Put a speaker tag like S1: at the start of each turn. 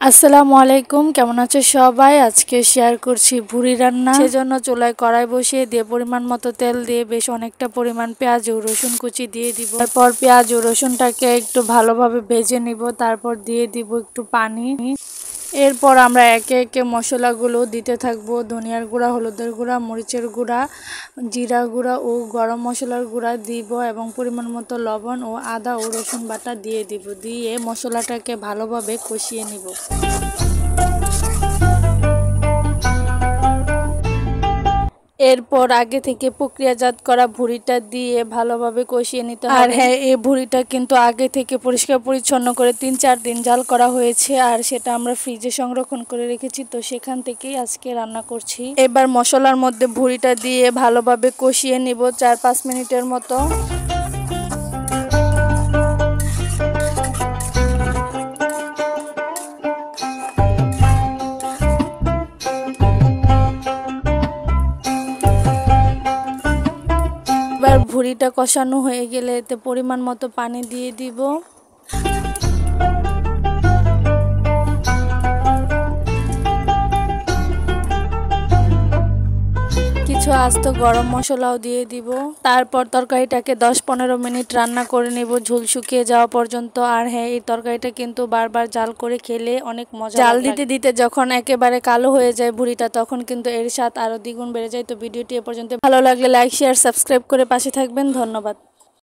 S1: আসসালামু আলাইকুম, কেমন আছো সবাই? আজকে শেয়ার করছি ভুড়ি রান্না। সেজন্য চুলায় কড়াই বসিয়ে দিয়ে পরিমাণ মতো তেল দিয়ে বেশ অনেকটা পরিমাণ পেঁয়াজ ও রসুন কুচি দিয়ে দিব। তারপর পেঁয়াজ ও রসুনটাকে একটু ভালোভাবে ভেজে নিব। তারপর দিয়ে দিব একটু পানি। এরপর আমরা একে একে মশলাগুলো দিতে থাকবো। ধনিয়ার গুঁড়া, হলুদের গুঁড়া, মরিচের গুঁড়া, জিরা গুঁড়া ও গরম মশলার গুঁড়া দিব এবং পরিমাণ মতো লবণ ও আদা ও রসুন বাটা দিয়ে দিব। দিয়ে মশলাটাকে ভালোভাবে কষিয়ে নিব। এরপর আগে থেকে প্রক্রিয়াজাত করা ভুঁড়িটা দিয়ে ভালোভাবে কষিয়ে নিতে হবে। আর হ্যাঁ, এই ভুঁড়িটা কিন্তু আগে থেকে পরিষ্কার পরিচ্ছন্ন করে ৩-৪ দিন জাল করা হয়েছে, আর সেটা আমরা ফ্রিজে সংরক্ষণ করে রেখেছি। তো সেখান থেকেই আজকে রান্না করছি। এবার মশলার মধ্যে ভুঁড়িটা দিয়ে ভালোভাবে কষিয়ে নিব ৪-৫ মিনিটের মতো। এবার ভুঁড়িটা কষানো হয়ে গেলে এতে পরিমাণ মতো পানি দিয়ে দিব। কিছু আস্ত গরম মশলাও দিয়ে দিব। তারপর তরকারিটাকে 10-15 মিনিট রান্না করে নেব ঝোল শুকিয়ে যাওয়া পর্যন্ত। আর হ্যাঁ, এই তরকারিটা কিন্তু বারবার জাল করে খেলে অনেক মজা। জাল দিতে দিতে যখন একেবারে কালো হয়ে যায় ভুঁড়িটা, তখন কিন্তু এর স্বাদ আরো দ্বিগুণ বেড়ে যায়। তো ভিডিওটি এ পর্যন্ত ভালো লাগলে লাইক, শেয়ার, সাবস্ক্রাইব করে পাশে থাকবেন। ধন্যবাদ।